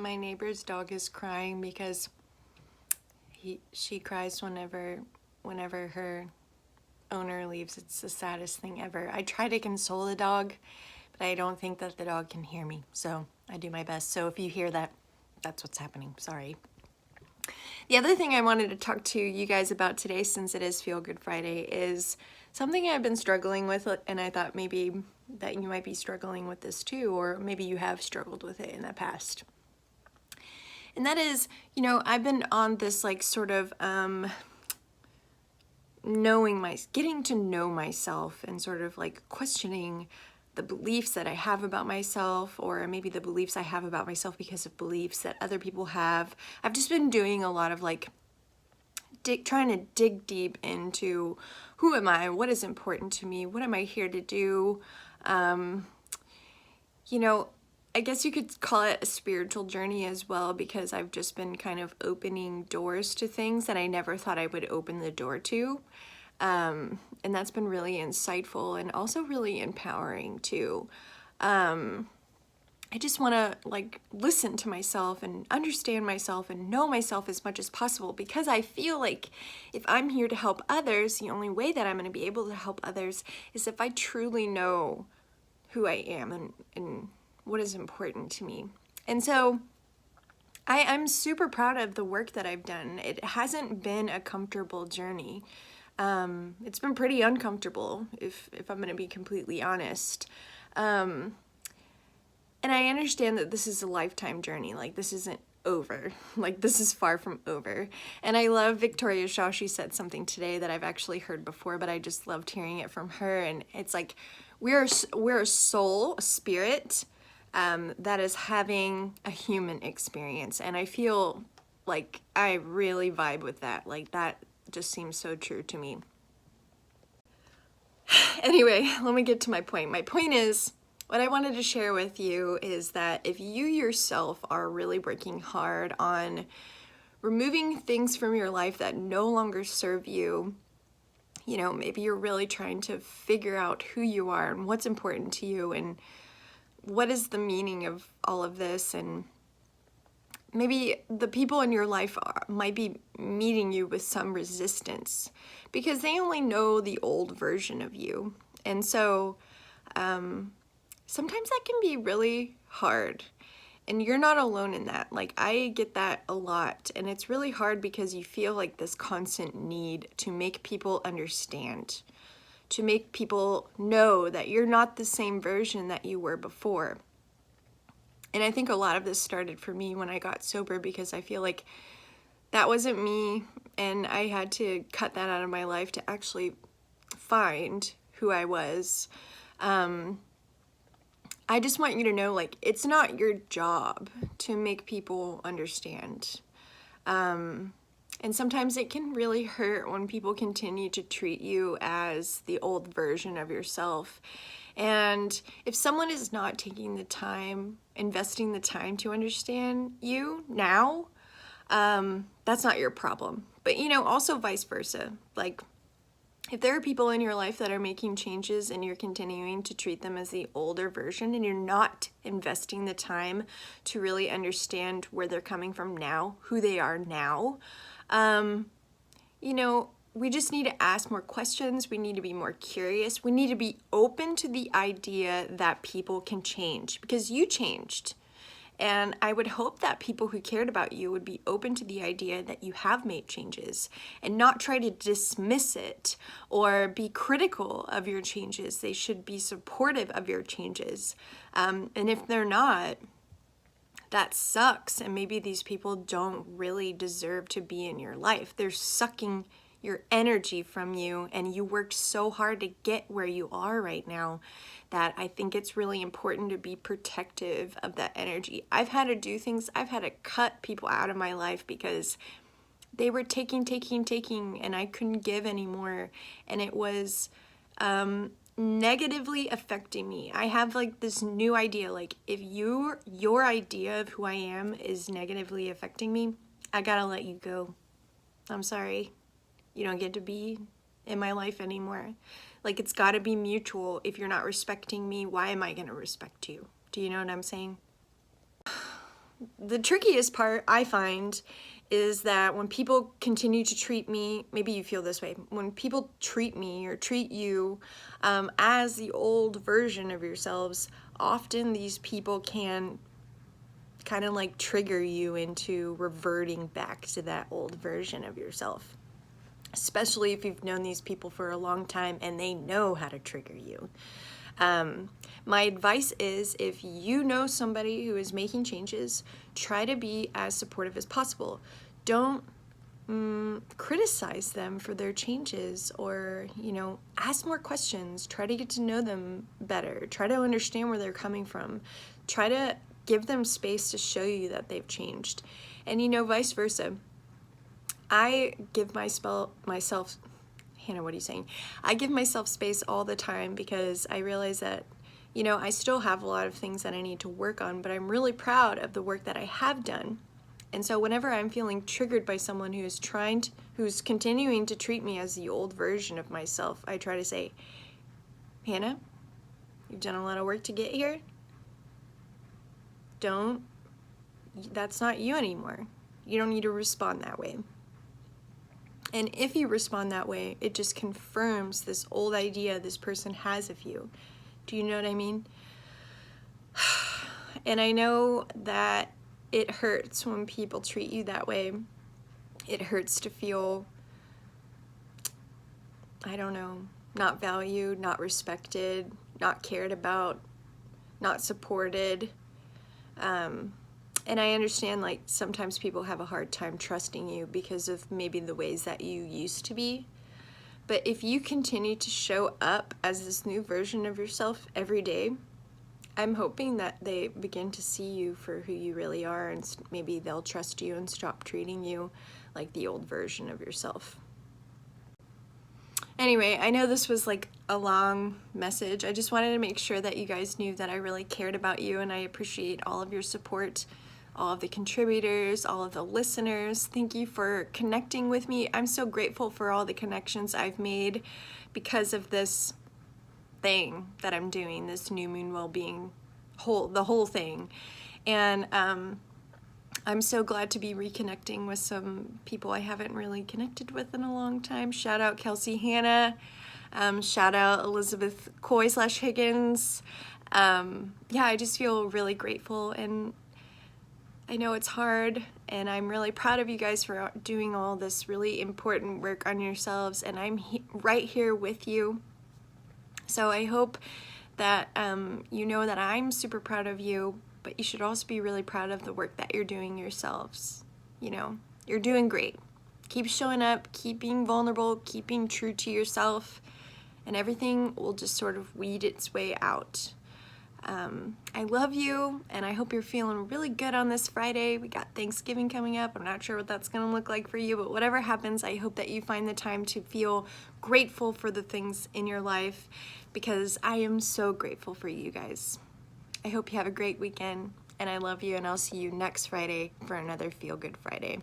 My neighbor's dog is crying because she cries whenever her owner leaves. It's the saddest thing ever. I try to console the dog, but I don't think that the dog can hear me, so I do my best. So if you hear that, that's what's happening. Sorry. The other thing I wanted to talk to you guys about today, since it is Feel Good Friday, is something I've been struggling with, and I thought maybe that you might be struggling with this too, or maybe you have struggled with it in the past. And that is, I've been on this like sort of getting to know myself and sort of like questioning the beliefs that I have about myself, or maybe the beliefs I have about myself because of beliefs that other people have. I've just been doing a lot of like trying to dig deep into who am I, what is important to me, what am I here to do. I guess you could call it a spiritual journey as well, because I've just been kind of opening doors to things that I never thought I would open the door to. And that's been really insightful and also really empowering too. I just want to like listen to myself and understand myself and know myself as much as possible, because I feel like if I'm here to help others, the only way that I'm going to be able to help others is if I truly know who I am and what is important to me. And so I'm super proud of the work that I've done. It hasn't been a comfortable journey. It's been pretty uncomfortable, if I'm going to be completely honest. And I understand that this is a lifetime journey. Like, this isn't over. Like, this is far from over. And I love Victoria Shaw. She said something today that I've actually heard before, but I just loved hearing it from her. And it's like, we're a soul, a spirit, that is having a human experience. And I feel like I really vibe with that. Like, that just seems so true to me. Anyway, let me get to my point. My point is, what I wanted to share with you is that if you yourself are really working hard on removing things from your life that no longer serve you, maybe you're really trying to figure out who you are and what's important to you and what is the meaning of all of this, and maybe the people in your life might be meeting you with some resistance because they only know the old version of you. And so sometimes that can be really hard, and you're not alone in that. Like, I get that a lot, and it's really hard because you feel like this constant need to make people understand, to make people know that you're not the same version that you were before. And I think a lot of this started for me when I got sober, because I feel like that wasn't me, and I had to cut that out of my life to actually find who I was. I just want you to know, like, it's not your job to make people understand. And sometimes it can really hurt when people continue to treat you as the old version of yourself. And if someone is not taking the time, investing the time to understand you now, that's not your problem. But, also vice versa. Like, if there are people in your life that are making changes and you're continuing to treat them as the older version and you're not investing the time to really understand where they're coming from now, who they are now, we just need to ask more questions. We need to be more curious. We need to be open to the idea that people can change, because you changed. And I would hope that people who cared about you would be open to the idea that you have made changes and not try to dismiss it or be critical of your changes. They should be supportive of your changes. And if they're not, that sucks. And maybe these people don't really deserve to be in your life. They're sucking your energy from you, and you worked so hard to get where you are right now that I think it's really important to be protective of that energy. I've had to do things, I've had to cut people out of my life because they were taking, and I couldn't give anymore, and it was negatively affecting me. I have like this new idea, like, if your idea of who I am is negatively affecting me, I gotta let you go. I'm sorry. You don't get to be in my life anymore. Like, it's got to be mutual. If you're not respecting me, why am I going to respect you? Do you know what I'm saying? the trickiest part I find is that when people continue to treat me, maybe you feel this way, when people treat me or treat you as the old version of yourselves, often these people can kind of like trigger you into reverting back to that old version of yourself. Especially if you've known these people for a long time and they know how to trigger you. My advice is, if you know somebody who is making changes, try to be as supportive as possible. Don't criticize them for their changes, or, you know, ask more questions. Try to get to know them better. Try to understand where they're coming from. Try to give them space to show you that they've changed. And, you know, vice versa. I give myself, Hannah, what are you saying? I give myself space all the time because I realize that, you know, I still have a lot of things that I need to work on, but I'm really proud of the work that I have done. And so whenever I'm feeling triggered by someone who's continuing to treat me as the old version of myself, I try to say, Hannah, you've done a lot of work to get here. That's not you anymore. You don't need to respond that way. And if you respond that way, it just confirms this old idea this person has of you. Do you know what I mean? And I know that it hurts when people treat you that way. It hurts to feel, I don't know, not valued, not respected, not cared about, not supported. And I understand, like, sometimes people have a hard time trusting you because of maybe the ways that you used to be. But if you continue to show up as this new version of yourself every day, I'm hoping that they begin to see you for who you really are, and maybe they'll trust you and stop treating you like the old version of yourself. Anyway, I know this was like a long message. I just wanted to make sure that you guys knew that I really cared about you, and I appreciate all of your support, all of the contributors, all of the listeners. Thank you for connecting with me. I'm so grateful for all the connections I've made because of this thing that I'm doing, this New Moon Wellbeing, the whole thing. And I'm so glad to be reconnecting with some people I haven't really connected with in a long time. Shout out Kelsey Hannah. Shout out Elizabeth Coy/Higgins. Yeah, I just feel really grateful, and I know it's hard, and I'm really proud of you guys for doing all this really important work on yourselves, and I'm right here with you. So I hope that you know that I'm super proud of you, but you should also be really proud of the work that you're doing yourselves. You know, you're doing great. Keep showing up, keep being vulnerable, keep being true to yourself, and everything will just sort of weed its way out. I love you, and I hope you're feeling really good on this Friday. We got Thanksgiving coming up. I'm not sure what that's gonna look like for you, but whatever happens, I hope that you find the time to feel grateful for the things in your life, because I am so grateful for you guys. I hope you have a great weekend, and I love you, and I'll see you next Friday for another Feel Good Friday.